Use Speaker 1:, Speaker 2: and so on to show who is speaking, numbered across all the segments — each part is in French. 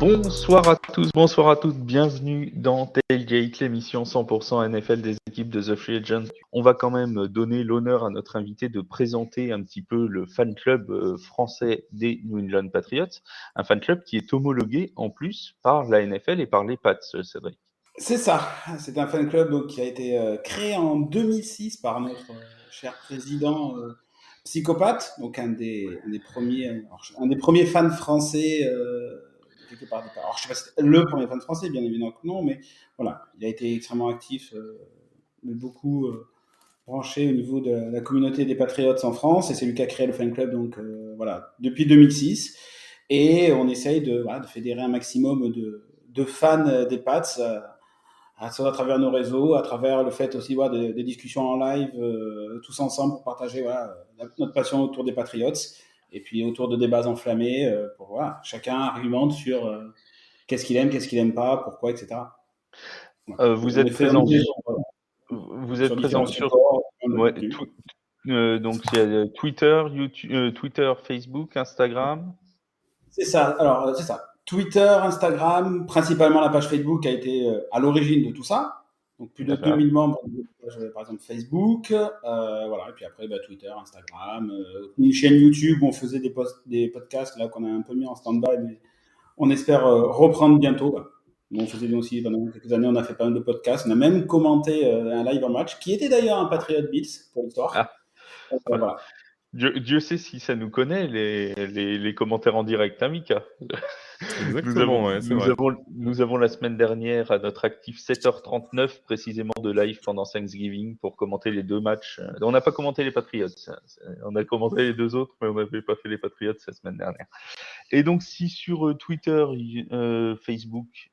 Speaker 1: Bonsoir à tous, bonsoir à toutes, bienvenue dans Tailgate, l'émission 100% NFL des équipes de The Free Agent. On va quand même donner l'honneur à notre invité de présenter un petit peu le fan club français des New England Patriots, un fan club qui est homologué en plus par la NFL et par les Pats, Cédric.
Speaker 2: C'est ça, c'est un fan club donc, qui a été créé en 2006 par notre cher président psychopathe, donc un des premiers fans français quelque part. Alors je sais pas si c'était le premier fan français, bien évidemment que non, mais voilà, il a été extrêmement actif, mais beaucoup branché au niveau de la communauté des Patriots en France, et c'est lui qui a créé le fan club donc voilà depuis 2006, et on essaye de fédérer un maximum de fans des Pats. Ça à travers nos réseaux, à travers le fait aussi des discussions en live, tous ensemble pour partager notre passion autour des Patriots, et puis autour de débats enflammés, pour chacun argumente sur qu'est-ce qu'il aime pas, pourquoi, etc. Voilà.
Speaker 1: Vous
Speaker 2: On est
Speaker 1: êtes présent,
Speaker 2: fait
Speaker 1: vous êtes
Speaker 2: sur
Speaker 1: présent
Speaker 2: différents
Speaker 1: sur
Speaker 2: supports, de
Speaker 1: ouais,
Speaker 2: contenu.
Speaker 1: donc il y a Twitter, YouTube, Twitter, Facebook, Instagram.
Speaker 2: C'est ça. Alors, c'est ça. Twitter, Instagram, principalement la page Facebook a été à l'origine de tout ça. Donc, plus de
Speaker 1: D'accord.
Speaker 2: 2000 membres de page, par exemple, Facebook. Voilà. Et puis après, Twitter, Instagram, une chaîne YouTube où on faisait des podcasts, là, qu'on a un peu mis en stand-by, mais on espère reprendre bientôt. Voilà. On faisait aussi, pendant quelques années, on a fait pas mal de podcasts. On a même commenté un live en match, qui était d'ailleurs un Patriot Beats, pour l'histoire.
Speaker 1: Ah, ouais.
Speaker 2: Voilà.
Speaker 1: Dieu sait si ça nous connaît, les commentaires en direct, hein, Mika.
Speaker 3: Exactement, ouais, c'est vrai.
Speaker 1: Nous avons la semaine dernière à notre actif 7h39 précisément de live pendant Thanksgiving pour commenter les deux matchs. On n'a pas commenté les Patriots, on a commenté les deux autres, mais on n'avait pas fait les Patriots la semaine dernière. Et donc, si sur Twitter, Facebook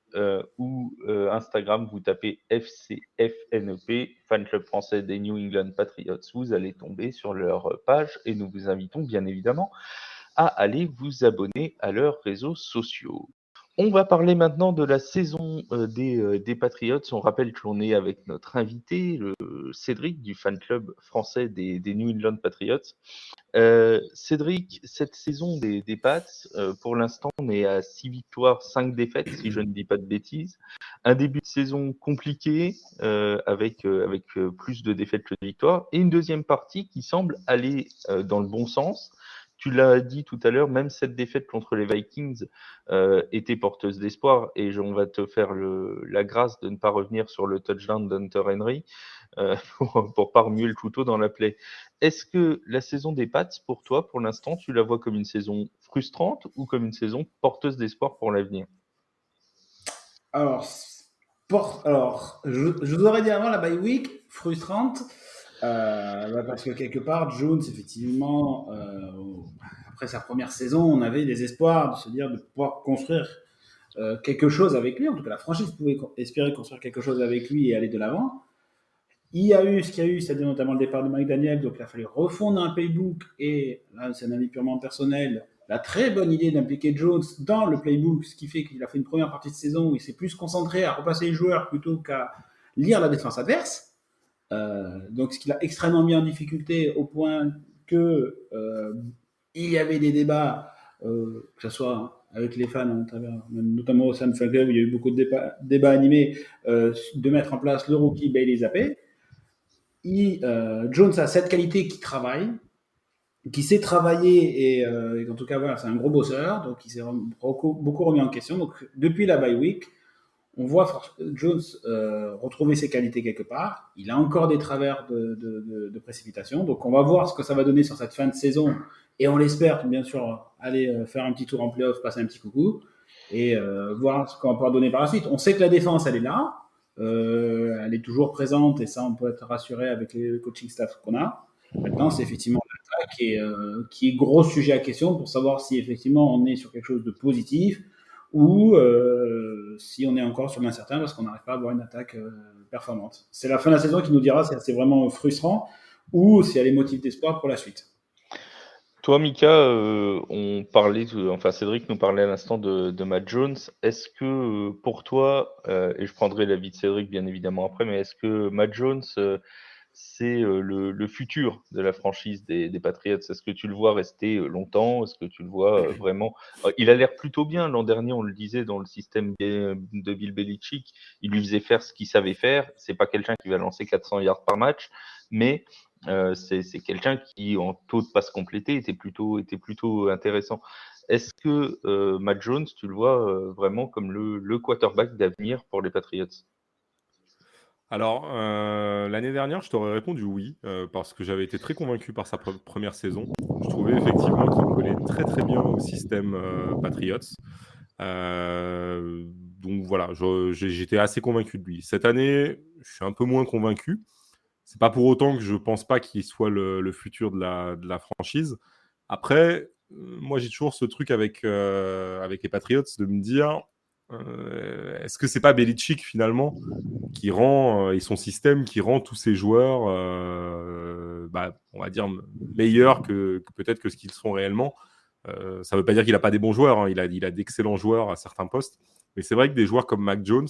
Speaker 1: ou Instagram, vous tapez FCFNEP, Fan Club Français des New England Patriots, vous allez tomber sur leur page et nous vous invitons bien évidemment à aller vous abonner à leurs réseaux sociaux. On va parler maintenant de la saison des Patriots. On rappelle qu'on est avec notre invité, le Cédric du fan club français des New England Patriots. Cédric, cette saison des Pats, pour l'instant, on est à 6 victoires, 5 défaites, si je ne dis pas de bêtises. Un début de saison compliqué, avec plus de défaites que de victoires, et une deuxième partie qui semble aller dans le bon sens. Tu l'as dit tout à l'heure, même cette défaite contre les Vikings était porteuse d'espoir, et on va te faire la grâce de ne pas revenir sur le touchdown d'Hunter Henry pour pas remuer le couteau dans la plaie. Est-ce que la saison des Pats, pour toi, pour l'instant, tu la vois comme une saison frustrante ou comme une saison porteuse d'espoir pour l'avenir?
Speaker 2: Alors, je vous aurais dit avant la bye week, frustrante, parce que quelque part, Jones, effectivement, après sa première saison, on avait des espoirs de se dire de pouvoir construire quelque chose avec lui. En tout cas, la franchise pouvait espérer construire quelque chose avec lui et aller de l'avant. Il y a eu ce qu'il y a eu, c'est-à-dire notamment le départ de Mike Daniel, donc il a fallu refondre un playbook, et là, c'est un avis purement personnel, la très bonne idée d'impliquer Jones dans le playbook, ce qui fait qu'il a fait une première partie de saison où il s'est plus concentré à repasser les joueurs plutôt qu'à lire la défense adverse. Donc, ce qui l'a extrêmement mis en difficulté au point que il y avait des débats, que ce soit avec les fans, à travers, notamment au sein de Fan Club, il y a eu beaucoup de débats animés, de mettre en place le rookie Bailey Zappe. Jones a cette qualité qui travaille, qui sait travailler, et en tout cas, voilà, c'est un gros bosseur, donc il s'est beaucoup remis en question. Donc, depuis la bye week, on voit Jones retrouver ses qualités quelque part. Il a encore des travers de précipitation, donc on va voir ce que ça va donner sur cette fin de saison, et on l'espère, bien sûr, aller faire un petit tour en playoff, passer un petit coucou, et voir ce qu'on va pouvoir donner par la suite. On sait que la défense, elle est là, elle est toujours présente, et ça, on peut être rassuré avec les coaching staff qu'on a. Maintenant, c'est effectivement l'attaque qui est gros sujet à question pour savoir si effectivement on est sur quelque chose de positif, ou si on est encore sur l'incertain parce qu'on n'arrive pas à avoir une attaque performante. C'est la fin de la saison qui nous dira si c'est vraiment frustrant ou si elle est motif d'espoir pour la suite.
Speaker 1: Toi, Mika, enfin Cédric nous parlait à l'instant de Matt Jones. Est-ce que pour toi, et je prendrai l'avis de Cédric bien évidemment après, mais est-ce que Matt Jones, c'est le futur de la franchise des Patriots. Est-ce que tu le vois rester longtemps? Est-ce que tu le vois vraiment Il a l'air plutôt bien. L'an dernier, on le disait, dans le système de Bill Belichick, il lui faisait faire ce qu'il savait faire. C'est pas quelqu'un qui va lancer 400 yards par match, mais c'est quelqu'un qui, en taux de passe complété, était plutôt intéressant. Est-ce que Matt Jones, tu le vois vraiment comme le quarterback d'avenir pour les Patriots?
Speaker 3: Alors, l'année dernière, je t'aurais répondu oui, parce que j'avais été très convaincu par sa première saison. Je trouvais effectivement qu'il collait très très bien au système Patriots. Donc voilà, j'étais assez convaincu de lui. Cette année, je suis un peu moins convaincu. C'est pas pour autant que je pense pas qu'il soit le futur de la franchise. Après, moi j'ai toujours ce truc avec les Patriots de me dire est-ce que c'est pas Belichick finalement qui rend et son système qui rend tous ces joueurs on va dire meilleurs que peut-être que ce qu'ils sont réellement. Ça veut pas dire qu'il a pas des bons joueurs, hein. Il a d'excellents joueurs à certains postes, mais c'est vrai que des joueurs comme Mac Jones,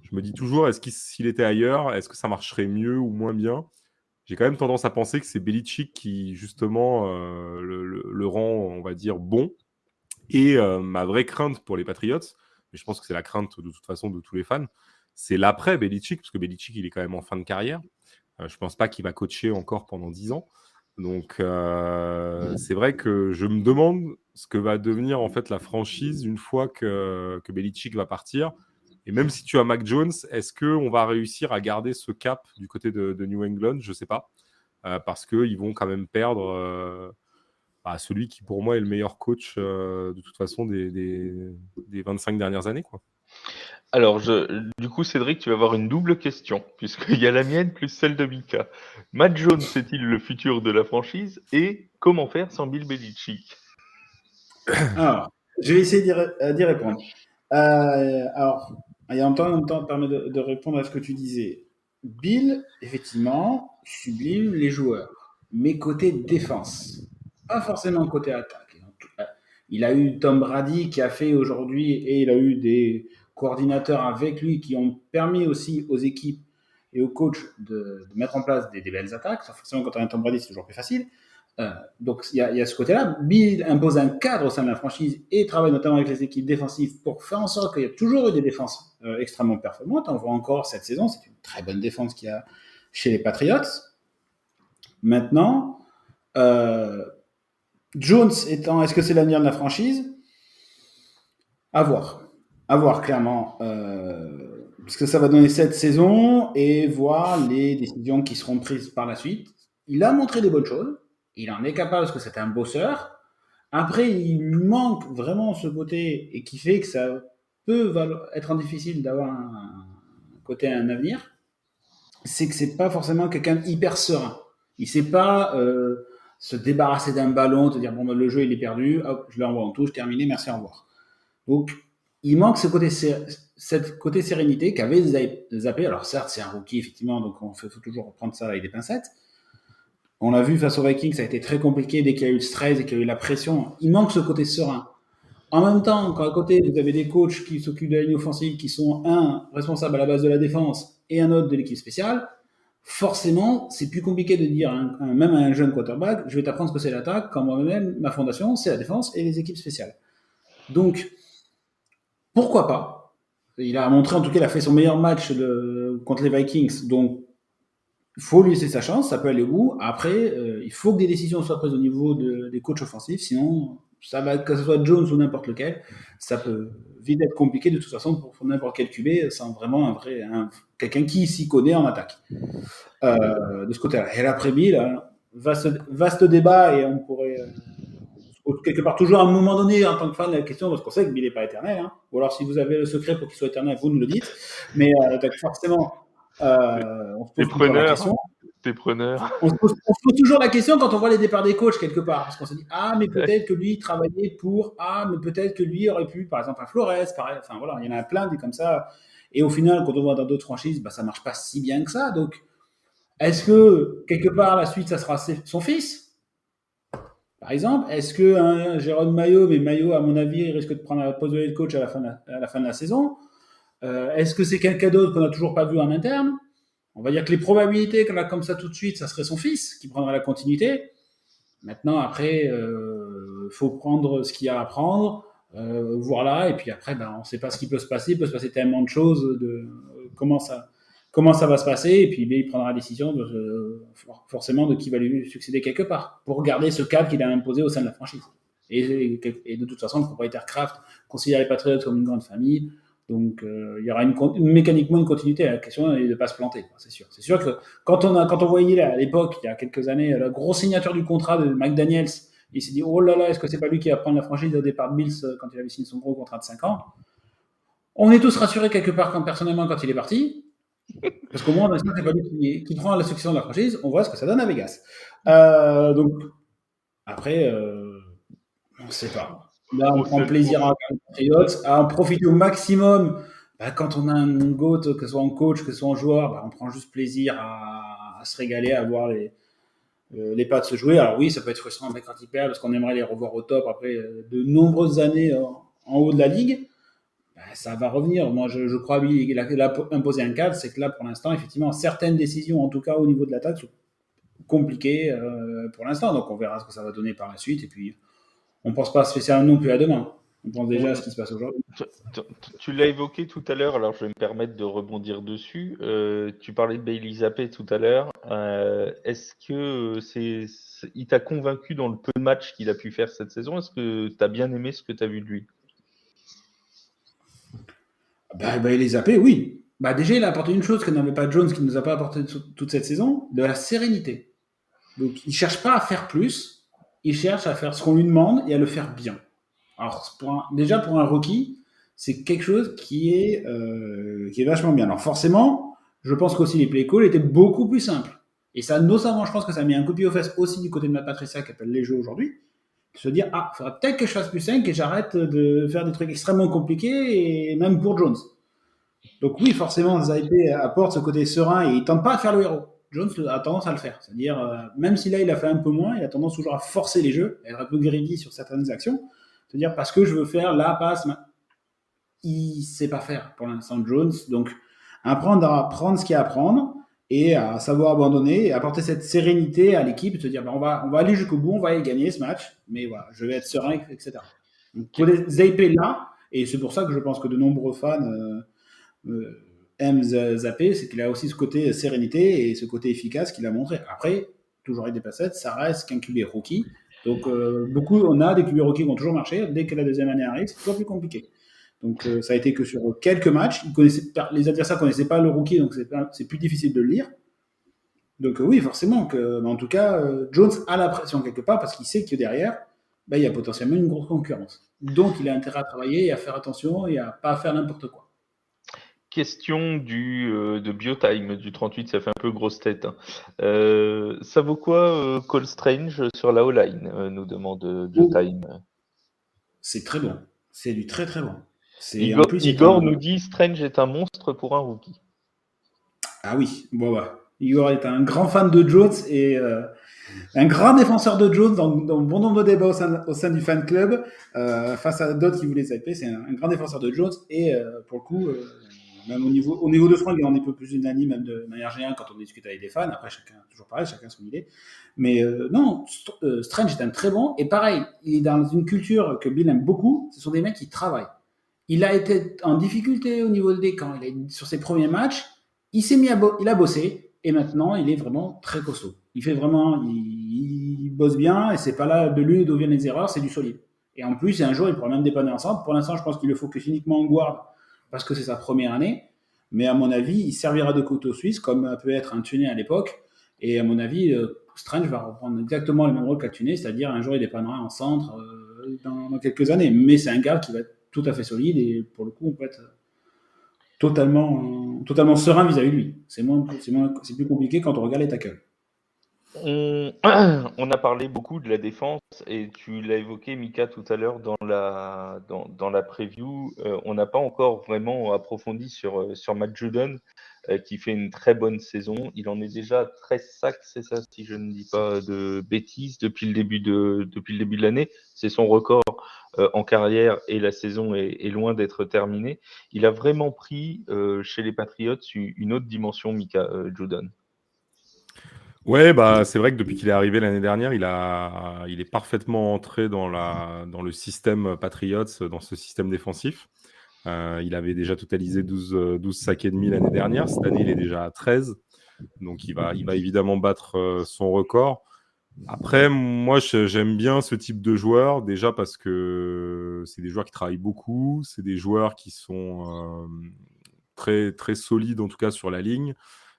Speaker 3: je me dis toujours, s'il était ailleurs, est-ce que ça marcherait mieux ou moins bien? J'ai quand même tendance à penser que c'est Belichick qui, justement, le rend, on va dire, bon. Et ma vraie crainte pour les Patriots, mais je pense que c'est la crainte de toute façon de tous les fans, c'est l'après Belichick, parce que Belichick, il est quand même en fin de carrière. Je pense pas qu'il va coacher encore pendant 10 ans. Donc, c'est vrai que je me demande ce que va devenir en fait la franchise une fois que Belichick va partir. Et même si tu as Mac Jones, est-ce qu'on va réussir à garder ce cap du côté de New England? Je ne sais pas. Parce qu'ils vont quand même perdre celui qui, pour moi, est le meilleur coach de toute façon des 25 dernières années, quoi.
Speaker 1: Alors, du coup, Cédric, tu vas avoir une double question, puisqu'il y a la mienne plus celle de Mika. Matt Jones est-il le futur de la franchise? Et comment faire sans Bill Belichick?
Speaker 2: Alors, je vais essayer d'y répondre. Alors, il y a en même temps, permet de répondre à ce que tu disais. Bill, effectivement, sublime les joueurs, mais côté défense, pas forcément côté attaque. Il a eu Tom Brady qui a fait aujourd'hui, et il a eu des coordinateurs avec lui qui ont permis aussi aux équipes et aux coachs de mettre en place des belles attaques. Forcément, quand on a un Tom Brady, c'est toujours plus facile. Donc il y a ce côté-là. Bill impose un cadre au sein de la franchise et travaille notamment avec les équipes défensives pour faire en sorte qu'il y ait toujours eu des défenses extrêmement performantes. On voit encore cette saison, c'est une très bonne défense qu'il y a chez les Patriots. Maintenant, Jones étant, est-ce que c'est l'avenir de la franchise? À voir clairement. Parce que ça va donner cette saison et voir les décisions qui seront prises par la suite. Il a montré des bonnes choses. Il en est capable parce que c'est un bosseur. Après, il lui manque vraiment ce côté et qui fait que ça peut être difficile d'avoir un côté, un avenir. C'est que c'est pas forcément quelqu'un hyper serein. Il sait pas se débarrasser d'un ballon, te dire bon, le jeu il est perdu, hop, je l'envoie en touche, terminé, merci, au revoir. Donc, il manque ce côté sérénité qu'avait Zappé. Alors, certes, c'est un rookie, effectivement, donc faut toujours prendre ça avec des pincettes. On l'a vu face aux Vikings, ça a été très compliqué dès qu'il y a eu le stress et qu'il y a eu la pression. Il manque ce côté serein. En même temps, quand à côté, vous avez des coachs qui s'occupent de la ligne offensive, qui sont un responsable à la base de la défense et un autre de l'équipe spéciale, forcément, c'est plus compliqué de dire même à un jeune quarterback, je vais t'apprendre ce que c'est l'attaque, quand moi-même, ma fondation, c'est la défense et les équipes spéciales. Donc, pourquoi pas? Il a montré, en tout cas, il a fait son meilleur match contre les Vikings, donc il faut lui laisser sa chance, ça peut aller au bout. Après, il faut que des décisions soient prises au niveau des coachs offensifs, sinon, ça va, que ce soit Jones ou n'importe lequel, ça peut vite être compliqué de toute façon pour n'importe quel QB sans vraiment quelqu'un qui s'y connaît en attaque. De ce côté-là. Et l'après Bill, vaste débat et on pourrait quelque part toujours à un moment donné en tant que fan de la question, parce qu'on sait que Bill n'est pas éternel, hein. Ou alors si vous avez le secret pour qu'il soit éternel, vous nous le dites. Mais donc forcément, on se pose toujours la question. On se pose toujours la question quand on voit les départs des coachs quelque part, parce qu'on se dit mais peut-être que lui travaillait pour mais peut-être que lui aurait pu, par exemple à Flores, pareil. Enfin voilà, il y en a plein des comme ça. Et au final, quand on voit dans d'autres franchises, ça marche pas si bien que ça. Donc, est-ce que quelque part la suite, ça sera son fils? Par exemple, est-ce que Jérôme Maillot, mais Maillot, à mon avis, il risque de prendre la poste de head coach à la fin de la saison. Est-ce que c'est quelqu'un d'autre qu'on n'a toujours pas vu en interne? On va dire que les probabilités qu'on a comme ça tout de suite, ça serait son fils qui prendrait la continuité. Maintenant, après, faut prendre ce qu'il y a à prendre, voir là, et puis après, on ne sait pas ce qui peut se passer. Il peut se passer tellement de choses, comment ça va se passer, et puis il prendra la décision forcément de qui va lui succéder quelque part, pour garder ce cadre qu'il a imposé au sein de la franchise. Et de toute façon, le propriétaire Kraft considère les Patriots comme une grande famille, donc il y aura mécaniquement une continuité. La question est de ne pas se planter, c'est sûr. C'est sûr que quand on voyait à l'époque, il y a quelques années, la grosse signature du contrat de McDaniels, il s'est dit, oh là là, est-ce que c'est pas lui qui va prendre la franchise au départ de Bills quand il avait signé son gros contrat de 5 ans? On est tous rassurés quelque part personnellement quand il est parti, parce qu'au moins, c'est pas lui qui prend la succession de la franchise, on voit ce que ça donne à Vegas. Donc, après, on ne sait pas. Là, on prend plaisir à regarder les Patriots, à en profiter au maximum. Quand on a un GOAT, que ce soit en coach, que ce soit en joueur, on prend juste plaisir à se régaler, à voir les Pats se jouer. Alors oui, ça peut être frustrant quand ils perdent, parce qu'on aimerait les revoir au top après de nombreuses années en haut de la ligue. Ça va revenir. Moi, je crois qu'il a imposé un cadre. C'est que là, pour l'instant, effectivement, certaines décisions, en tout cas au niveau de l'attaque, sont compliquées pour l'instant. Donc, on verra ce que ça va donner par la suite. Et puis, on ne pense pas spécialement non plus à demain. On pense déjà à ce qui se passe aujourd'hui.
Speaker 1: Tu l'as évoqué tout à l'heure, alors je vais me permettre de rebondir dessus. Tu parlais de Bailey Zappi tout à l'heure. Est-ce que il t'a convaincu dans le peu de matchs qu'il a pu faire cette saison? Est-ce que tu as bien aimé ce que tu as vu de lui?
Speaker 2: Bailey Zappi, oui. Déjà, il a apporté une chose que n'avait pas Jones, qui ne nous a pas apporté toute cette saison, de la sérénité. Donc, il ne cherche pas à faire plus, il cherche à faire ce qu'on lui demande et à le faire bien. Alors, déjà pour un rookie, c'est quelque chose qui est vachement bien. Alors forcément, je pense qu'aussi les play calls étaient beaucoup plus simples. Et ça, notamment, je pense que ça a mis un coup de pied aux fesses aussi du côté de Matt Patricia qui appelle les jeux aujourd'hui. Se dire, il faudrait peut-être que je fasse plus simple et j'arrête de faire des trucs extrêmement compliqués, et même pour Jones. Donc oui, forcément, Zaïpé apporte ce côté serein et il tente pas à faire le héros. Jones a tendance à le faire. C'est-à-dire, même si là, il a fait un peu moins, il a tendance toujours à forcer les jeux, à être un peu greedy sur certaines actions. C'est-à-dire, parce que je veux faire la passe, il ne sait pas faire pour l'instant Jones. Donc, apprendre à prendre ce qu'il y a à prendre et à savoir abandonner et apporter cette sérénité à l'équipe et se dire, on va aller jusqu'au bout, on va y gagner ce match, mais voilà, je vais être serein, etc. Donc, pour les Zappé là, et c'est pour ça que je pense que de nombreux fans aiment Zappé, c'est qu'il a aussi ce côté sérénité et ce côté efficace qu'il a montré. Après, toujours avec des passettes, ça reste qu'un QB rookie. Donc, on a des QB rookies qui ont toujours marché. Dès que la deuxième année arrive, c'est toujours plus compliqué. Donc, ça a été que sur quelques matchs. Les adversaires ne connaissaient pas le rookie, donc c'est plus difficile de le lire. Donc, oui, forcément. En tout cas, Jones a la pression quelque part parce qu'il sait que derrière, il y a potentiellement une grosse concurrence. Donc, il a intérêt à travailler et à faire attention et à ne pas faire n'importe quoi.
Speaker 1: Question de Biotime du 38, ça fait un peu grosse tête. Ça vaut quoi Cole Strange sur la O-line nous demande Biotime.
Speaker 2: C'est très bon. C'est du très très bon.
Speaker 1: Igor nous dit Strange est un monstre pour un rookie.
Speaker 2: Ah oui, Igor est un grand fan de Jones et un grand défenseur de Jones dans bon nombre de débats au sein du fan club face à d'autres qui voulaient s'appeler. C'est un grand défenseur de Jones et pour le coup, même au niveau de Franck, on est un peu plus unanime même de manière générale quand on discute avec des fans. Après, toujours pareil, chacun son idée. Mais non, Strange est un très bon et pareil, il est dans une culture que Bill aime beaucoup. Ce sont des mecs qui travaillent. Il a été en difficulté au niveau des camps. Sur ses premiers matchs, il a bossé et maintenant il est vraiment très costaud. Il bosse bien et c'est pas là de lui d'où viennent les erreurs, c'est du solide. Et en plus, un jour, il pourra même dépanner ensemble. Pour l'instant, je pense qu'il le focus uniquement en guard parce que c'est sa première année. Mais à mon avis, il servira de couteau suisse comme peut être un Tuné à l'époque. Et à mon avis, Strange va reprendre exactement le même rôle qu'un Tuné, c'est-à-dire un jour il dépannera en centre dans quelques années. Mais c'est un gars qui va être tout à fait solide et pour le coup, on peut être totalement serein vis-à-vis de lui. C'est plus compliqué quand on regarde les tackles.
Speaker 1: On a parlé beaucoup de la défense et tu l'as évoqué, Mika, tout à l'heure dans la preview. On n'a pas encore vraiment approfondi sur Matt Judon, qui fait une très bonne saison. Il en est déjà à 13 sacs, c'est ça, si je ne dis pas de bêtises, depuis le début de l'année. C'est son record en carrière et la saison est loin d'être terminée. Il a vraiment pris chez les Patriots une autre dimension, Mika Judon.
Speaker 3: Ouais, bah, c'est vrai que depuis qu'il est arrivé l'année dernière, il est parfaitement entré dans le système Patriots, dans ce système défensif. Il avait déjà totalisé 12 sacs et demi l'année dernière. Cette année, il est déjà à 13. Donc, il va évidemment battre son record. Après, moi, j'aime bien ce type de joueurs, déjà parce que c'est des joueurs qui travaillent beaucoup, c'est des joueurs qui sont très, très solides, en tout cas, sur la ligne.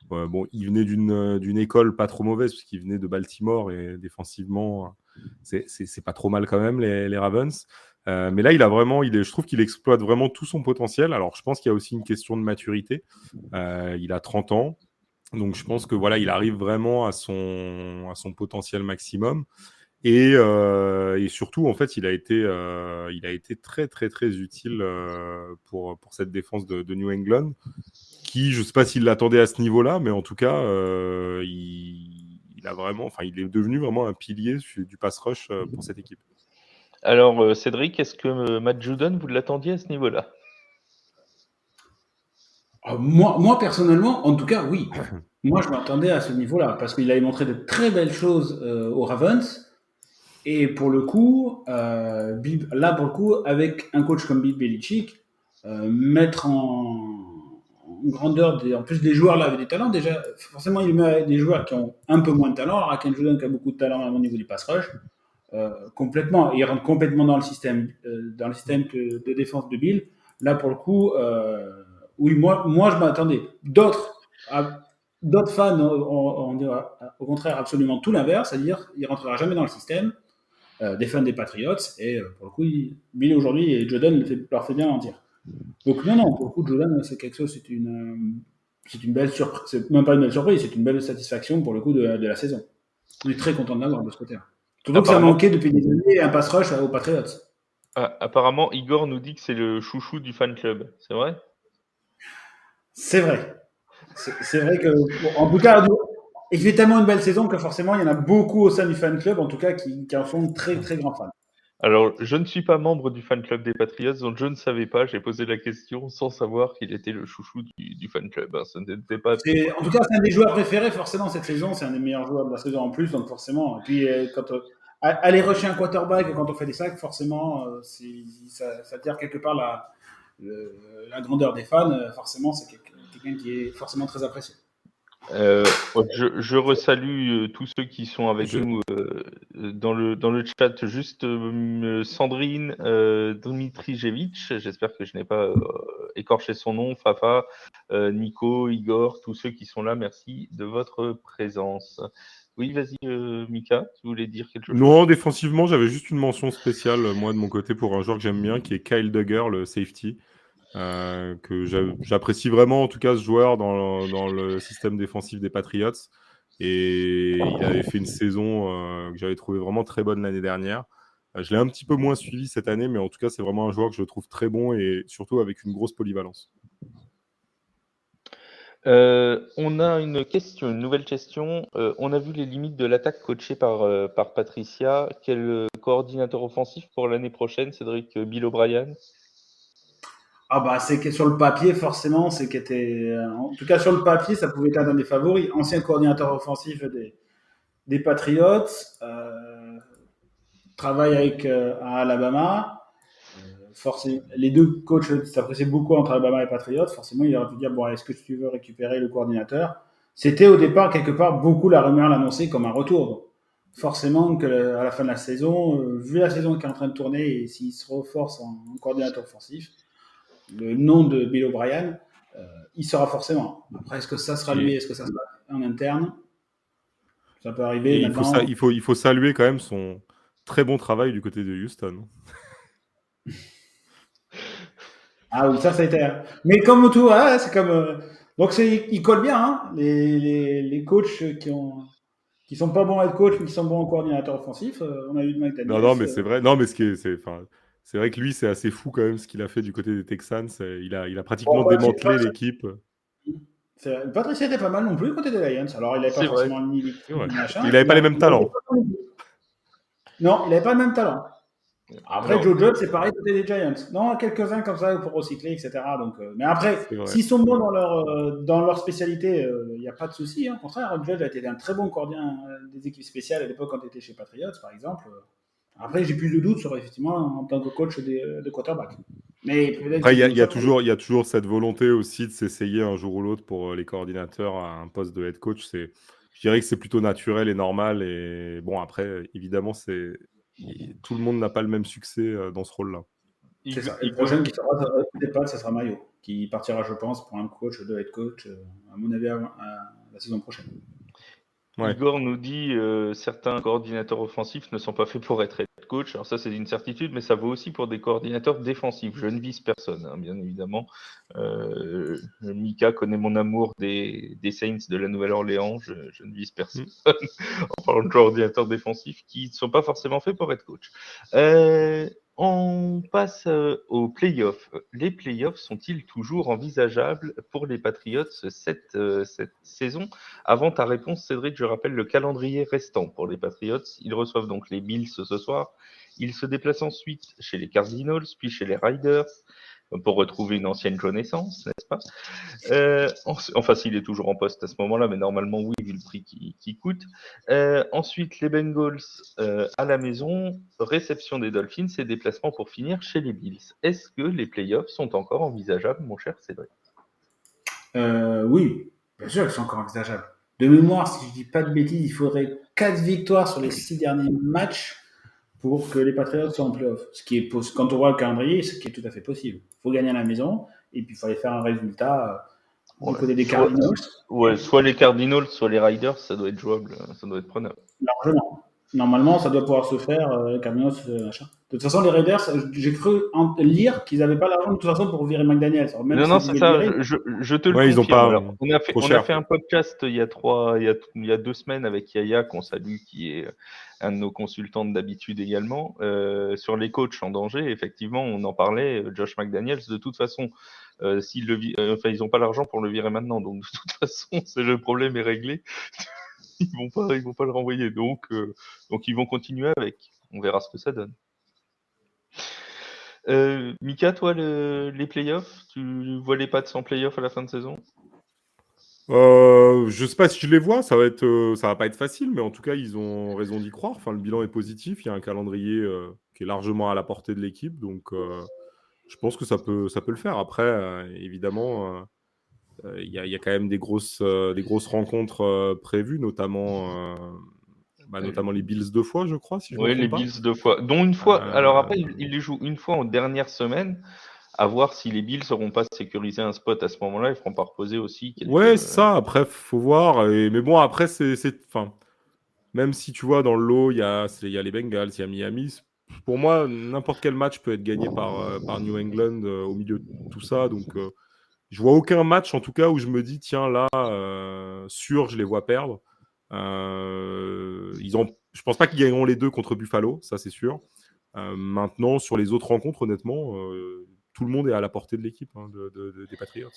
Speaker 3: Bon, il venait d'une école pas trop mauvaise, puisqu'il venait de Baltimore, et défensivement, c'est pas trop mal quand même, les Ravens. Mais là, je trouve qu'il exploite vraiment tout son potentiel. Alors, je pense qu'il y a aussi une question de maturité. Il a 30 ans. Donc, je pense que voilà, il arrive vraiment à son potentiel maximum. Et surtout, en fait, il a été très, très, très utile pour cette défense de New England, qui, je ne sais pas s'il l'attendait à ce niveau-là, mais en tout cas, il est devenu vraiment un pilier du pass rush pour cette équipe.
Speaker 1: Alors, Cédric, est-ce que Matt Judon, vous l'attendiez à ce niveau-là?
Speaker 2: Moi, personnellement, en tout cas, oui. Moi, je m'attendais à ce niveau-là parce qu'il avait montré de très belles choses aux Ravens. Et pour le coup, avec un coach comme Bill Belichick, mettre en grandeur, en plus des joueurs là avec des talents, déjà, forcément, il met des joueurs qui ont un peu moins de talent. Alors, Ken Jordan qui a beaucoup de talent au niveau du pass rush, complètement, il rentre complètement dans le système de défense de Bill. Là, pour le coup, oui, moi je m'attendais. D'autres fans on dira au contraire absolument tout l'inverse, c'est-à-dire il rentrera jamais dans le système. Des fans des Patriots, et pour le coup, Bill aujourd'hui et Jordan leur fait bien en dire. Donc non, pour le coup, Jordan, c'est quelque chose, c'est une belle surprise, c'est même pas une belle surprise, c'est une belle satisfaction pour le coup de la saison. On est très content de l'avoir de ce côté-là. Surtout que ça manquait depuis des années un pass rush aux Patriots.
Speaker 1: Apparemment, Igor nous dit que c'est le chouchou du fan club. C'est vrai?
Speaker 2: C'est vrai. C'est vrai que, bon, en tout cas, il fait tellement une belle saison que forcément, il y en a beaucoup au sein du fan club, en tout cas, qui en sont très, très grands fans.
Speaker 1: Alors, je ne suis pas membre du fan club des Patriots, donc je ne savais pas. J'ai posé la question sans savoir qu'il était le chouchou du fan club. Ce n'était pas.
Speaker 2: En tout cas, c'est un des joueurs préférés, forcément, cette saison. C'est un des meilleurs joueurs de la saison en plus, donc forcément. Et puis, aller rusher un quarterback quand on fait des sacs, forcément, ça tire quelque part la grandeur des fans. Forcément, c'est quelqu'un qui est forcément très apprécié.
Speaker 1: Je resalue tous ceux qui sont avec nous dans le chat. Juste Sandrine Dmitrijevic, j'espère que je n'ai pas écorché son nom, Fafa, Nico, Igor, tous ceux qui sont là, merci de votre présence. Oui, vas-y Mika, tu voulais dire quelque chose?
Speaker 3: Non, défensivement, j'avais juste une mention spéciale, moi, de mon côté, pour un joueur que j'aime bien, qui est Kyle Duggar, le safety. Que j'apprécie vraiment, en tout cas, ce joueur dans le système défensif des Patriots. Et il avait fait une saison que j'avais trouvé vraiment très bonne l'année dernière. Je l'ai un petit peu moins suivi cette année, mais en tout cas, c'est vraiment un joueur que je trouve très bon et surtout avec une grosse polyvalence.
Speaker 1: On a une nouvelle question. On a vu les limites de l'attaque coachée par Patricia. Quel coordinateur offensif pour l'année prochaine, Cédric? Bill O'Brien?
Speaker 2: Ah bah c'est que sur le papier forcément c'est qui était en tout cas sur le papier ça pouvait être un des favoris, ancien coordinateur offensif des Patriots, travaille à Alabama, les deux coachs s'appréciaient beaucoup entre Alabama et Patriots, forcément il aurait pu dire bon est-ce que tu veux récupérer le coordinateur, c'était au départ quelque part beaucoup la rumeur l'annonçait comme un retour, forcément que à la fin de la saison vu la saison qui est en train de tourner et s'il se reforce en coordinateur offensif, le nom de Bill O'Brien, il sera forcément. Après, est-ce que ça sera lui, est-ce que ça sera en interne? Ça peut arriver
Speaker 3: Et
Speaker 2: maintenant.
Speaker 3: il faut saluer quand même son très bon travail du côté de Houston.
Speaker 2: Ah oui, ça a été. Mais comme tout, c'est comme. Donc, il colle bien, hein, les coachs qui sont pas bons head coach, mais qui sont bons en coordinateur offensif. On a eu McDaniels.
Speaker 3: Non, mais c'est vrai. Non, mais c'est vrai que lui, c'est assez fou quand même ce qu'il a fait du côté des Texans. Il a pratiquement démantelé l'équipe.
Speaker 2: Patricia était pas mal non plus côté des Lions. Alors, il n'avait pas
Speaker 1: C'est vrai.
Speaker 2: forcément le niveau machin.
Speaker 3: Il n'avait pas les mêmes talents.
Speaker 2: Non, il n'avait pas le même talent. Après,
Speaker 1: Alors,
Speaker 2: Joe Judge, c'est pareil côté des Giants. Non, quelques-uns comme ça pour recycler, etc. Donc, mais après,
Speaker 3: C'est vrai.
Speaker 2: s'ils sont bons dans leur spécialité, il n'y a pas de souci. Au contraire, Judge a été un très bon coordinateur des équipes spéciales à l'époque quand il était chez Patriots, par exemple. Après, j'ai plus de doutes sur, effectivement, en tant que coach de quarterback. Mais
Speaker 3: Après, il y a toujours cette volonté aussi de s'essayer un jour ou l'autre pour les coordinateurs à un poste de head coach. Je dirais que c'est plutôt naturel et normal. Et bon, après, évidemment, tout le monde n'a pas le même succès dans ce rôle-là.
Speaker 2: C'est ça. Et le prochain qui sera départ, ça sera Mayo, qui partira, je pense, pour un coach de head coach, à mon avis, à la saison prochaine.
Speaker 3: Ouais.
Speaker 1: Igor nous dit certains coordinateurs offensifs ne sont pas faits pour être head coach. Alors ça, c'est une certitude, mais ça vaut aussi pour des coordinateurs défensifs. Je ne vise personne, hein, bien évidemment. Mika connaît mon amour des Saints de la Nouvelle-Orléans. Je ne vise personne en parlant de coordinateurs défensifs qui ne sont pas forcément faits pour être coach. On passe aux playoffs. Les playoffs sont-ils toujours envisageables pour les Patriots cette saison? Avant ta réponse, Cédric, je rappelle le calendrier restant pour les Patriots. Ils reçoivent donc les Bills ce soir. Ils se déplacent ensuite chez les Cardinals, puis chez les Riders, pour retrouver une ancienne connaissance, n'est-ce pas? Enfin, s'il est toujours en poste à ce moment-là, mais normalement oui, vu le prix qui coûte. Ensuite, les Bengals à la maison, réception des Dolphins et déplacement pour finir chez les Bills. Est-ce que les playoffs sont encore envisageables, mon cher Cédric?
Speaker 2: Oui, bien sûr qu'ils sont encore envisageables. De mémoire, si je ne dis pas de bêtises, il faudrait 4 victoires sur les 6 derniers matchs pour que les Patriots soient en playoff. Ce qui est quand on voit le calendrier, ce qui est tout à fait possible. Il faut gagner à la maison et puis il fallait faire un résultat du côté des Cardinals.
Speaker 1: Soit les Cardinals, soit les Riders, ça doit être jouable, ça doit être prenable.
Speaker 2: Largement. Normalement, ça doit pouvoir se faire, Cardinals, machin. De toute façon, les Raiders, j'ai cru lire qu'ils n'avaient pas l'argent de toute façon pour virer McDaniels.
Speaker 1: Même non, c'est ça, je te le confirme.
Speaker 3: Ils ont pas,
Speaker 1: alors, on a fait un podcast il y a 2 semaines avec Yaya, qu'on salue, qui est un de nos consultants d'habitude également, sur les coachs en danger. Effectivement, on en parlait, Josh McDaniels, de toute façon, ils n'ont pas l'argent pour le virer maintenant, donc de toute façon, le problème est réglé. Ils vont pas le renvoyer, donc ils vont continuer avec. On verra ce que ça donne. Mika, toi, les playoffs, tu vois les Pats en playoffs à la fin de saison?
Speaker 3: Je sais pas si je les vois, ça va pas être facile, mais en tout cas, ils ont raison d'y croire. Enfin, le bilan est positif, il y a un calendrier qui est largement à la portée de l'équipe, donc je pense que ça peut le faire. Après, évidemment, il y a quand même des grosses rencontres prévues, notamment les Bills 2 fois, je crois, si je me trompe pas.
Speaker 1: Oui, les Bills 2 fois, dont une fois. Alors après, ils les jouent une fois en dernière semaine. À voir si les Bills n'auront pas sécurisé un spot à ce moment-là, ils feront pas reposer aussi.
Speaker 3: Ouais, c'est ça. Après, faut voir. Mais bon, après, enfin, même si tu vois dans le lot, il y a les Bengals, il y a Miami. Pour moi, n'importe quel match peut être gagné par New England au milieu de tout ça. Donc, je vois aucun match, en tout cas, où je me dis, tiens, là, sûr, je les vois perdre. Je pense pas qu'ils gagneront les deux contre Buffalo, ça c'est sûr. Maintenant, sur les autres rencontres, honnêtement, tout le monde est à la portée de l'équipe des Patriots.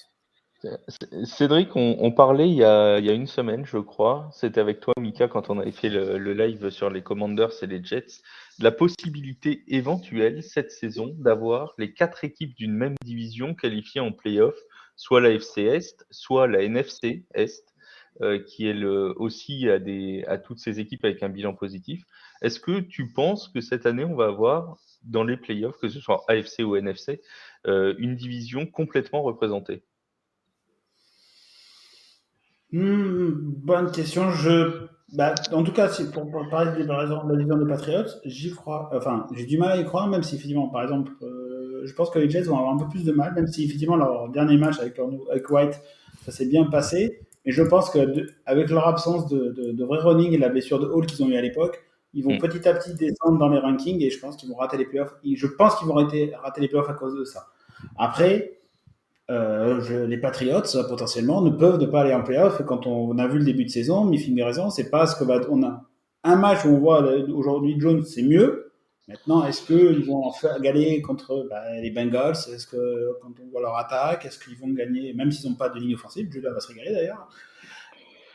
Speaker 1: Cédric, on parlait il y a une semaine, je crois. C'était avec toi, Mika, quand on avait fait le live sur les Commanders et les Jets, de la possibilité éventuelle cette saison d'avoir les 4 équipes d'une même division qualifiées en play-off, soit la FC Est, soit la NFC Est, qui est aussi à toutes ces équipes avec un bilan positif. Est-ce que tu penses que cette année, on va avoir dans les play-offs, que ce soit AFC ou NFC, une division complètement représentée?
Speaker 2: Bonne question. En tout cas, pour parler de la division des Patriots, j'y crois. Enfin, j'ai du mal à y croire, même si effectivement, par exemple, je pense que les Jets vont avoir un peu plus de mal, même si effectivement leur dernier match avec White, ça s'est bien passé. Mais je pense que avec leur absence de vrai running et la blessure de Hall qu'ils ont eu à l'époque, ils vont petit à petit descendre dans les rankings et je pense qu'ils vont rater les playoffs. Je pense qu'ils vont rater les playoffs à cause de ça. Après, Les Patriots, potentiellement, ne peuvent ne pas aller en playoff. Et quand on a vu le début de saison, Mifflin a raison, c'est pas ce que va. On a un match où on voit aujourd'hui Jones, c'est mieux. Maintenant, est-ce qu'ils vont en faire gagner contre les Bengals? Est-ce que quand on voit leur attaque, est-ce qu'ils vont gagner, même s'ils n'ont pas de ligne offensive? Julia va se régaler d'ailleurs.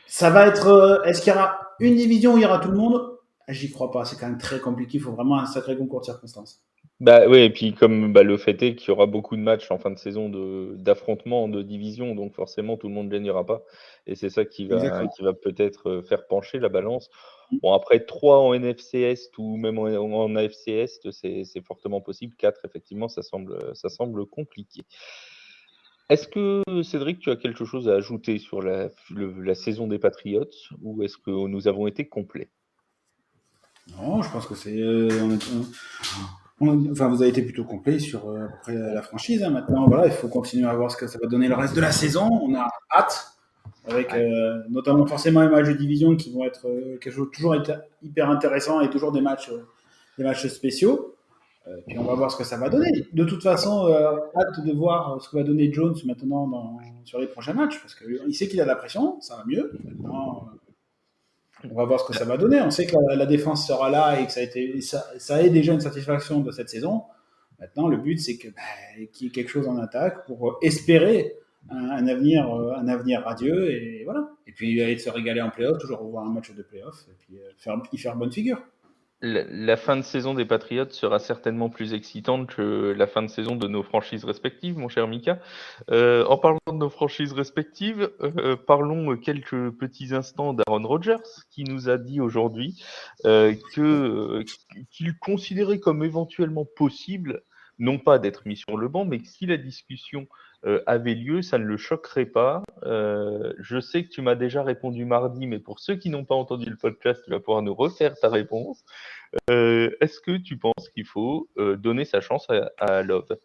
Speaker 2: Ça va être. Est-ce qu'il y aura une division où il y aura tout le monde? J'y crois pas. C'est quand même très compliqué. Il faut vraiment un sacré concours de circonstances.
Speaker 1: Bah oui, et puis comme le fait est qu'il y aura beaucoup de matchs en fin de saison d'affrontements de division, donc forcément tout le monde ne gagnera pas. Et c'est ça
Speaker 2: Exactement.
Speaker 1: qui va peut-être faire pencher la balance. Bon, après 3 en NFC Est ou même en AFC Est, c'est fortement possible. 4, effectivement, ça semble compliqué. Est-ce que Cédric, tu as quelque chose à ajouter sur la saison des Patriots ou est-ce que nous avons été complets?
Speaker 2: Non, je pense que c'est. Enfin, vous avez été plutôt complet sur à peu près la franchise. Hein. Maintenant, voilà, il faut continuer à voir ce que ça va donner le reste de la saison. On a hâte, avec notamment forcément les matchs de division qui vont être quelque chose toujours hyper intéressant et toujours des matchs spéciaux. Puis on va voir ce que ça va donner. De toute façon, hâte de voir ce que va donner Jones maintenant sur les prochains matchs, parce qu'il sait qu'il a de la pression, ça va mieux. Maintenant, on va voir ce que ça va donner. On sait que la défense sera là et que ça est déjà une satisfaction de cette saison. Maintenant, le but, c'est qu'il y ait quelque chose en attaque pour espérer un avenir radieux. Et voilà. Et puis, aller se régaler en playoff, toujours revoir un match de playoff et puis y faire bonne figure.
Speaker 1: La fin de saison des Patriots sera certainement plus excitante que la fin de saison de nos franchises respectives, mon cher Mika. En parlant de nos franchises respectives, parlons quelques petits instants d'Aaron Rodgers, qui nous a dit aujourd'hui qu'il considérait comme éventuellement possible, non pas d'être mis sur le banc, mais que si la discussion avait lieu, ça ne le choquerait pas. Je sais que tu m'as déjà répondu mardi, mais pour ceux qui n'ont pas entendu le podcast, tu vas pouvoir nous refaire ta réponse. Est-ce que tu penses qu'il faut donner sa chance à Love?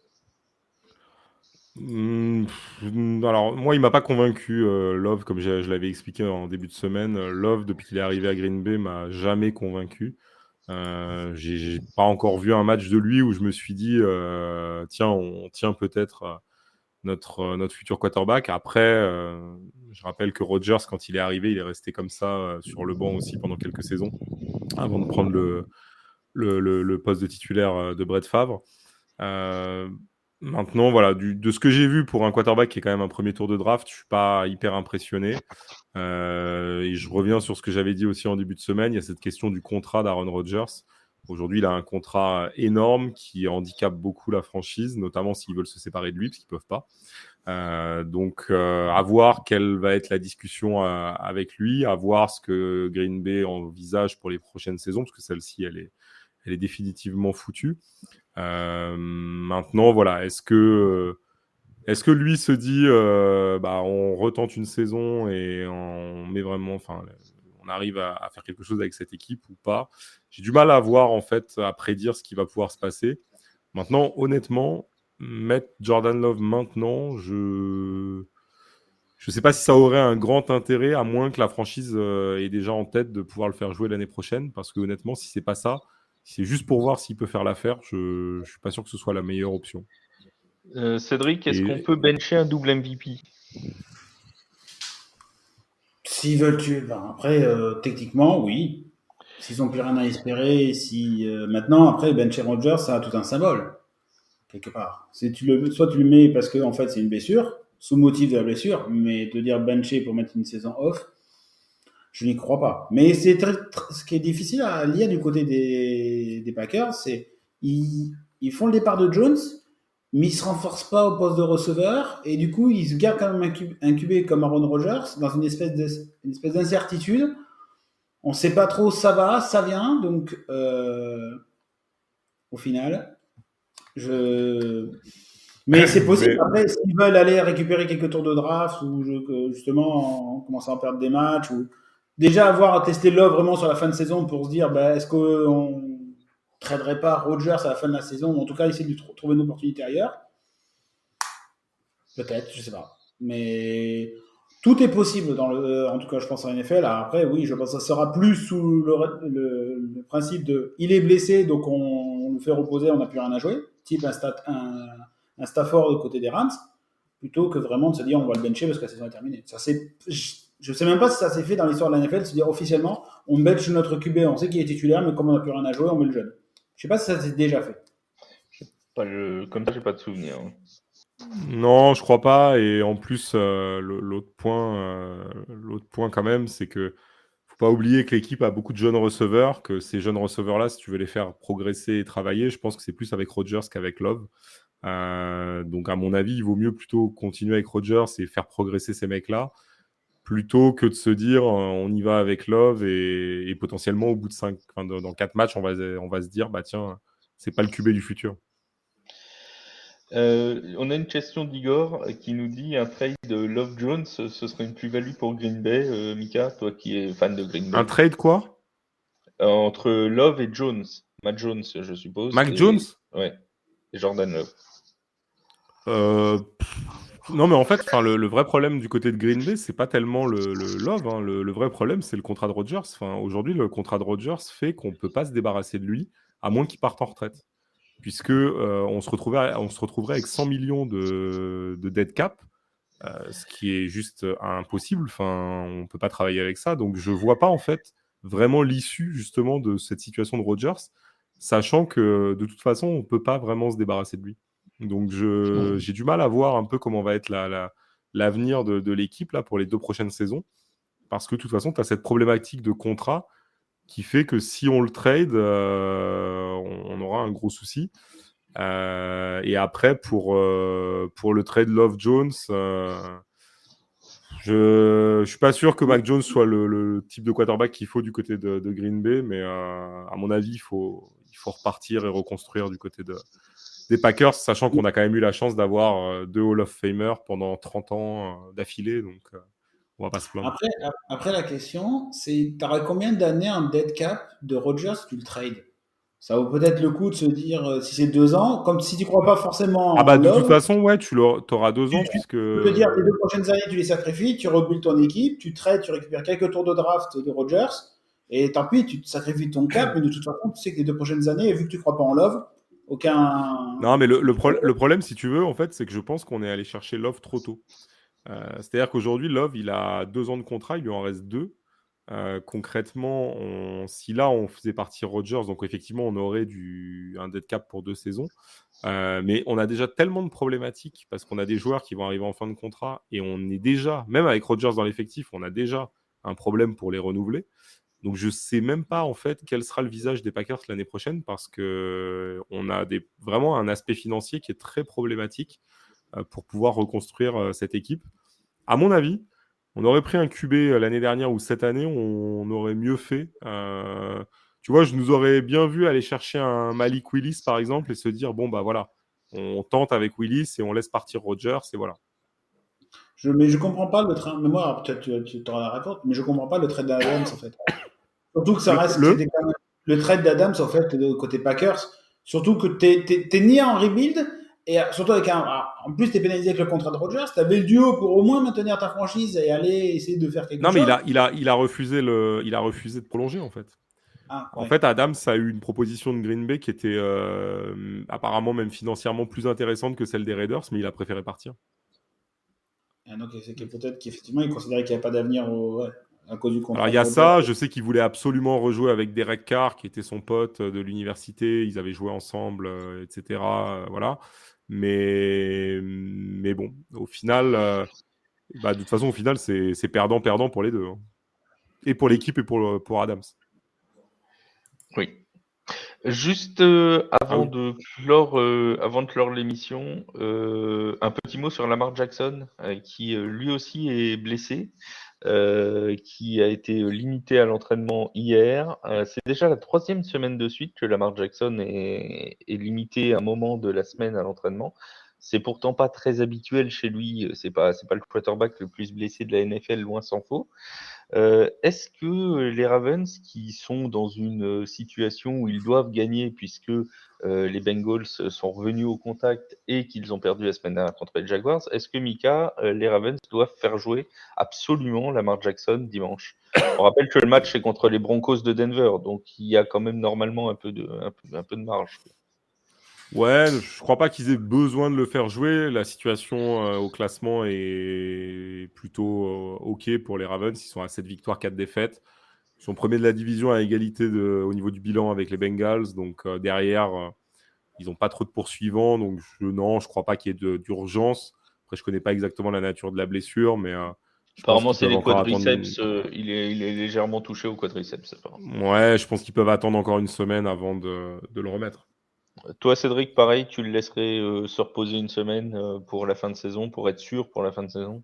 Speaker 3: Alors, moi, il m'a pas convaincu, Love, comme je l'avais expliqué en début de semaine. Love, depuis qu'il est arrivé à Green Bay, m'a jamais convaincu. J'ai pas encore vu un match de lui où je me suis dit, tiens, on tient peut-être notre futur quarterback. Après, je rappelle que Rodgers, quand il est arrivé, il est resté comme ça sur le banc aussi pendant quelques saisons, avant de prendre le poste de titulaire de Brett Favre. Maintenant, voilà, de ce que j'ai vu pour un quarterback qui est quand même un premier tour de draft, je suis pas hyper impressionné. Et je reviens sur ce que j'avais dit aussi en début de semaine. Il y a cette question du contrat d'Aaron Rodgers. Aujourd'hui, il a un contrat énorme qui handicape beaucoup la franchise, notamment s'ils veulent se séparer de lui, parce qu'ils peuvent pas. Donc, à voir quelle va être la discussion avec lui, à voir ce que Green Bay envisage pour les prochaines saisons, parce que celle-ci, elle est définitivement foutue. Maintenant, voilà, est-ce que lui se dit, on retente une saison et on met vraiment, on arrive à faire quelque chose avec cette équipe ou pas? J'ai du mal à voir, en fait, à prédire ce qui va pouvoir se passer. Maintenant, honnêtement, mettre Jordan Love maintenant, je sais pas si ça aurait un grand intérêt, à moins que la franchise ait déjà en tête de pouvoir le faire jouer l'année prochaine, parce que honnêtement, si c'est pas ça, si c'est juste pour voir s'il peut faire l'affaire, je suis pas sûr que ce soit la meilleure option.
Speaker 1: Cédric, est-ce qu'on peut bencher un double MVP?
Speaker 2: S'ils veulent tuer, après, techniquement, oui. S'ils n'ont plus rien à espérer, maintenant, après, bencher Rodgers, ça a tout un symbole, quelque part. Soit tu le mets parce que en fait, c'est une blessure, sous motif de la blessure, mais te dire bencher pour mettre une saison off, je n'y crois pas. Mais ce qui est difficile à lire du côté des Packers, c'est ils font le départ de Jones, mais ils se renforcent pas au poste de receveur, et du coup, ils se gardent quand même un QB comme Aaron Rodgers dans une espèce d'incertitude. On sait pas trop ça va, ça vient, donc au final, mais c'est possible. Après, s'ils veulent aller récupérer quelques tours de draft ou justement en commençant à perdre des matchs ou déjà avoir testé Love vraiment sur la fin de saison pour se dire est-ce qu'on traderait pas Rodgers à la fin de la saison ou en tout cas essayer de trouver une opportunité ailleurs. Peut-être, je sais pas. Mais tout est possible en tout cas je pense en NFL. Alors après oui, je pense que ça sera plus sous le principe de il est blessé donc on le fait reposer, on n'a plus rien à jouer, type un Stafford du côté des Rams. plutôt que vraiment de se dire on va le bencher parce que la saison est terminée. Je ne sais même pas si ça s'est fait dans l'histoire de la NFL, se dire officiellement on bench notre QB, on sait qu'il est titulaire, mais comme on n'a plus rien à jouer, on met le jeune. Je ne sais pas si ça s'est déjà fait.
Speaker 1: Comme ça, j'ai pas de souvenir.
Speaker 3: Non, je crois pas. Et en plus, l'autre point quand même, c'est que faut pas oublier que l'équipe a beaucoup de jeunes receveurs, que ces jeunes receveurs-là, si tu veux les faire progresser et travailler, je pense que c'est plus avec Rodgers qu'avec Love. Donc, à mon avis, il vaut mieux plutôt continuer avec Rodgers et faire progresser ces mecs-là, plutôt que de se dire on y va avec Love et potentiellement au bout de dans 4 matchs, on va se dire bah tiens, c'est pas le QB du futur.
Speaker 1: On a une question d'Igor qui nous dit un trade de Love Jones, ce serait une plus-value pour Green Bay, Mika, toi qui es fan de Green Bay.
Speaker 3: Un trade quoi?
Speaker 1: Entre Love et Jones. Matt Jones, je suppose.
Speaker 3: Mac Jones?
Speaker 1: Ouais. Et Jordan Love.
Speaker 3: Non, mais en fait, le vrai problème du côté de Green Bay, c'est pas tellement le Love. Hein. Le vrai problème, c'est le contrat de Rodgers. Aujourd'hui, le contrat de Rodgers fait qu'on peut pas se débarrasser de lui, à moins qu'il parte en retraite. Puisque on se retrouverait avec 100 millions de dead cap, ce qui est juste impossible. On peut pas travailler avec ça. Donc, je vois pas, en fait, vraiment l'issue, justement, de cette situation de Rodgers, sachant que, de toute façon, on peut pas vraiment se débarrasser de lui. Donc, j'ai du mal à voir un peu comment va être l'avenir de l'équipe là, pour les 2 prochaines saisons. Parce que, de toute façon, tu as cette problématique de contrat qui fait que si on le trade, on aura un gros souci. Et après, pour le trade Love Jones, je suis pas sûr que Mac Jones soit le type de quarterback qu'il faut du côté de Green Bay, mais à mon avis, il faut repartir et reconstruire du côté des Packers, sachant qu'on a quand même eu la chance d'avoir 2 Hall of Famer pendant 30 ans d'affilée, donc on va pas se plaindre.
Speaker 2: Après la question, c'est tu aurais combien d'années en dead cap de Rodgers si tu le trades? Ça vaut peut-être le coup de se dire si c'est 2 ans, comme si tu crois pas forcément
Speaker 3: Ah
Speaker 2: en
Speaker 3: bah de toute
Speaker 2: Love,
Speaker 3: façon, ouais, tu auras 2 ans puisque...
Speaker 2: tu peux te dire les 2 prochaines années tu les sacrifies, tu rebuilds ton équipe, tu trades, tu récupères quelques tours de draft de Rodgers, et tant pis, tu te sacrifies ton cap, mais de toute façon, tu sais que les 2 prochaines années, vu que tu crois pas en Love, aucun.
Speaker 3: Non, mais le problème, si tu veux, en fait, c'est que je pense qu'on est allé chercher Love trop tôt. C'est-à-dire qu'aujourd'hui, Love, il a 2 ans de contrat, il lui en reste 2. Concrètement, si là, on faisait partir Rodgers, donc effectivement, on aurait un dead cap pour 2 saisons. Mais on a déjà tellement de problématiques parce qu'on a des joueurs qui vont arriver en fin de contrat et on est déjà, même avec Rodgers dans l'effectif, on a déjà un problème pour les renouveler. Donc je sais même pas en fait quel sera le visage des Packers l'année prochaine parce que on a vraiment un aspect financier qui est très problématique pour pouvoir reconstruire cette équipe. À mon avis, on aurait pris un QB l'année dernière ou cette année, on aurait mieux fait. Tu vois, je nous aurais bien vu aller chercher un Malik Willis par exemple et se dire bon bah voilà, on tente avec Willis et on laisse partir Rodgers et voilà.
Speaker 2: Mais je comprends pas le train. Mais moi, peut-être tu auras la réponse, mais je comprends pas le trade d'Adams en fait. Surtout que ça reste c'était quand même le trade d'Adams en fait de côté Packers. Surtout que t'es ni en rebuild et surtout avec en plus t'es pénalisé avec le contrat de Rodgers. T'avais le duo pour au moins maintenir ta franchise et aller essayer de faire quelque
Speaker 3: Non mais
Speaker 2: chose.
Speaker 3: il a refusé de prolonger en fait. En
Speaker 2: Ouais.
Speaker 3: fait, Adams a eu une proposition de Green Bay qui était apparemment même financièrement plus intéressante que celle des Raiders, mais il a préféré partir.
Speaker 2: Et donc c'est que peut-être qu'effectivement il considérait qu'il n'y avait pas d'avenir à cause du contrat.
Speaker 3: Alors il y a ça, je sais qu'il voulait absolument rejouer avec Derek Carr, qui était son pote de l'université, ils avaient joué ensemble, etc. Voilà. Mais bon, au final, de toute façon, au final, c'est perdant-perdant pour les deux. Hein. Et pour l'équipe et pour Adams.
Speaker 1: Oui. Juste avant
Speaker 3: oui.
Speaker 1: de clore l'émission, un petit mot sur Lamar Jackson, qui lui aussi est blessé, qui a été limité à l'entraînement hier. C'est déjà la 3e semaine de suite que Lamar Jackson est limité un moment de la semaine à l'entraînement. C'est pourtant pas très habituel chez lui. C'est pas le quarterback le plus blessé de la NFL, loin s'en faut. Est-ce que les Ravens, qui sont dans une situation où ils doivent gagner puisque les Bengals sont revenus au contact et qu'ils ont perdu la semaine dernière contre les Jaguars, est-ce que Mika, les Ravens doivent faire jouer absolument Lamar Jackson dimanche? On rappelle que le match est contre les Broncos de Denver, donc il y a quand même normalement un peu de marge.
Speaker 3: Ouais, je crois pas qu'ils aient besoin de le faire jouer. La situation au classement est plutôt OK pour les Ravens. Ils sont à 7 victoires, 4 défaites. Ils sont premiers de la division à égalité au niveau du bilan avec les Bengals. Donc derrière, ils n'ont pas trop de poursuivants. Donc je crois pas qu'il y ait d'urgence. Après, je connais pas exactement la nature de la blessure, mais je pense
Speaker 1: Apparemment,
Speaker 3: qu'ils
Speaker 1: c'est
Speaker 3: peuvent
Speaker 1: les
Speaker 3: encore attendre.
Speaker 1: quadriceps. Il est légèrement touché au quadriceps, apparemment.
Speaker 3: Ouais, je pense qu'ils peuvent attendre encore une semaine avant de le remettre.
Speaker 1: Toi, Cédric, pareil, tu le laisserais se reposer une semaine pour la fin de saison, pour être sûr pour la fin de saison?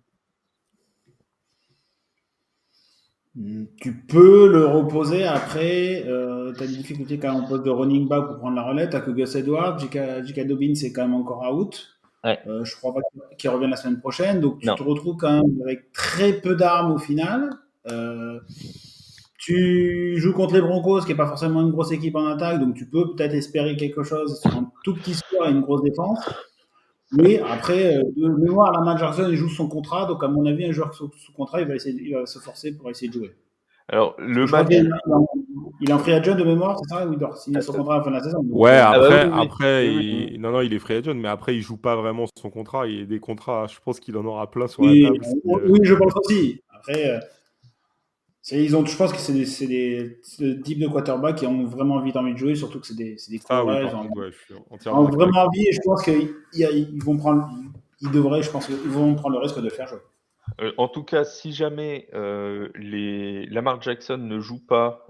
Speaker 2: Tu peux le reposer après. Tu as des difficultés quand même en poste de running back pour prendre la relève. Tu as que Gus Edwards. J.K. Dobbins est quand même encore out.
Speaker 1: Ouais.
Speaker 2: Je crois pas qu'il revienne la semaine prochaine. Donc tu
Speaker 1: Non.
Speaker 2: te retrouves quand même avec très peu d'armes au final. Tu joues contre les Broncos, qui n'est pas forcément une grosse équipe en attaque. Donc tu peux peut-être espérer quelque chose sur un tout petit score et une grosse défense. Mais après, de mémoire, Lamar Jackson, il joue son contrat. Donc à mon avis, un joueur sous contrat, il va se forcer pour essayer de jouer.
Speaker 1: Alors, le
Speaker 2: Je crois
Speaker 1: match.
Speaker 2: qu'il est en free agent de mémoire, c'est ça? Ou il doit signer son contrat à la fin de la saison. Donc,
Speaker 3: Ouais,
Speaker 1: Ah bah oui, oui.
Speaker 3: après
Speaker 1: Oui, oui.
Speaker 3: non, il est free agent, mais après, il joue pas vraiment son contrat. Il y a des contrats, je pense qu'il en aura plein sur la
Speaker 2: oui,
Speaker 3: table.
Speaker 2: oui, je pense aussi. Après, je pense que c'est des types de quarterbacks qui ont vraiment vite envie de jouer, surtout que c'est des
Speaker 3: Ça, oui,
Speaker 2: coureurs,
Speaker 3: par
Speaker 2: ils
Speaker 3: contre, ouais, je suis
Speaker 2: ont
Speaker 3: entièrement d'accord avec
Speaker 2: vraiment
Speaker 3: toi.
Speaker 2: envie et je pense qu'ils vont prendre, ils devraient, je pense qu'ils vont prendre le risque de le faire jouer.
Speaker 1: En tout cas, si jamais Lamar Jackson ne joue pas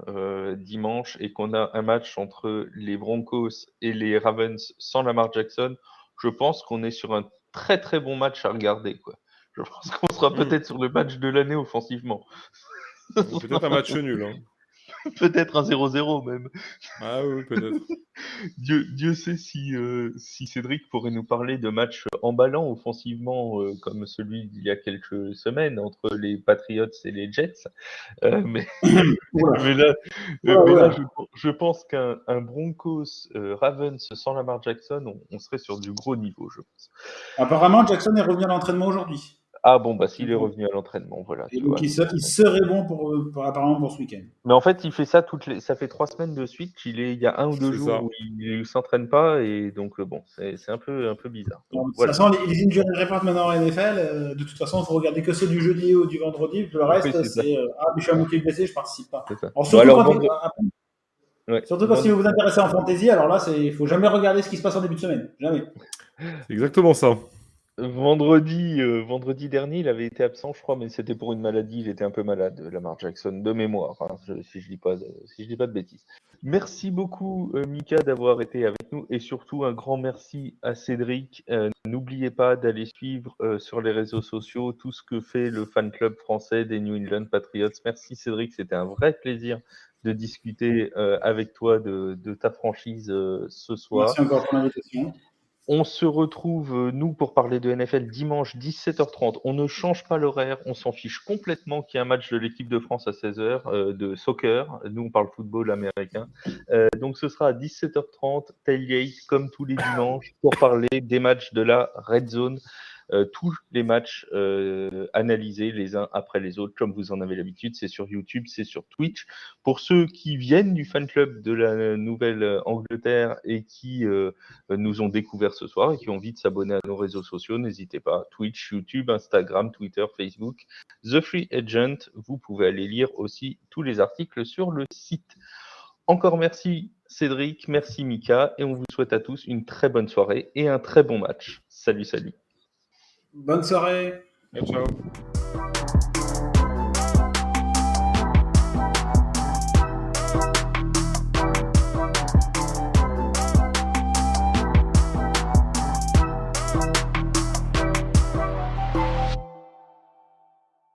Speaker 1: dimanche et qu'on a un match entre les Broncos et les Ravens sans Lamar Jackson, je pense qu'on est sur un très très bon match à regarder, quoi. Je pense qu'on sera peut-être sur le match de l'année offensivement.
Speaker 3: Peut-être un match nul, hein.
Speaker 1: Peut-être un 0-0 même.
Speaker 3: Ah oui, peut-être.
Speaker 1: Dieu sait si Cédric pourrait nous parler de matchs emballants offensivement comme celui d'il y a quelques semaines entre les Patriots et les Jets. Mais,
Speaker 2: Oula,
Speaker 1: mais là,
Speaker 2: oula,
Speaker 1: mais là
Speaker 2: oula.
Speaker 1: je pense qu'un Broncos Ravens sans Lamar Jackson, on serait sur du gros niveau, je pense.
Speaker 2: Apparemment, Jackson est revenu à l'entraînement aujourd'hui.
Speaker 1: Ah bon, bah s'il est revenu à l'entraînement, voilà,
Speaker 2: Et
Speaker 1: tu
Speaker 2: donc,
Speaker 1: vois.
Speaker 2: il serait bon apparemment pour ce week-end.
Speaker 1: Mais en fait, il fait ça ça fait 3 semaines de suite il y a 1 ou 2
Speaker 3: C'est
Speaker 1: jours
Speaker 3: ça.
Speaker 1: où il s'entraîne pas et donc bon, c'est un peu bizarre.
Speaker 2: Bon,
Speaker 1: Donc
Speaker 2: de toute
Speaker 1: voilà.
Speaker 2: façon, les injury reports maintenant en NFL, de toute façon, il faut regarder que ceux du jeudi ou du vendredi. Le
Speaker 1: Oui,
Speaker 2: reste,
Speaker 1: c'est ça,
Speaker 2: c'est ah, mais je suis à moitié blessé, je participe pas.
Speaker 1: c'est ça.
Speaker 2: Alors,
Speaker 1: Bon
Speaker 2: surtout
Speaker 1: alors
Speaker 2: quand,
Speaker 1: ouais,
Speaker 2: surtout quand si vous vous intéressez en fantasy, alors là, il faut jamais regarder ce qui se passe en début de semaine. Jamais.
Speaker 3: C'est exactement ça.
Speaker 1: vendredi dernier, il avait été absent, je crois, mais c'était pour une maladie. Il était un peu malade, Lamar Jackson, de mémoire, hein, si je dis pas de bêtises. Merci beaucoup, Mika, d'avoir été avec nous et surtout un grand merci à Cédric. N'oubliez pas d'aller suivre sur les réseaux sociaux tout ce que fait le fan club français des New England Patriots. Merci Cédric, c'était un vrai plaisir de discuter avec toi de ta franchise ce soir.
Speaker 2: Merci encore pour l'invitation.
Speaker 1: On se retrouve, nous, pour parler de NFL dimanche 17h30. On ne change pas l'horaire, on s'en fiche complètement qu'il y ait un match de l'équipe de France à 16h de soccer. Nous, on parle football américain. Donc, ce sera à 17h30, Tailgate, comme tous les dimanches, pour parler des matchs de la Red Zone. Tous les matchs analysés les uns après les autres, comme vous en avez l'habitude. C'est sur YouTube, c'est sur Twitch. Pour ceux qui viennent du fan club de la Nouvelle-Angleterre et qui nous ont découvert ce soir et qui ont envie de s'abonner à nos réseaux sociaux, n'hésitez pas. Twitch, YouTube, Instagram, Twitter, Facebook, The Free Agent. Vous pouvez aller lire aussi tous les articles sur le site. Encore merci Cédric, merci Mika, et on vous souhaite à tous une très bonne soirée et un très bon match. Salut, salut.
Speaker 2: Bonne soirée.
Speaker 3: Ciao, ciao.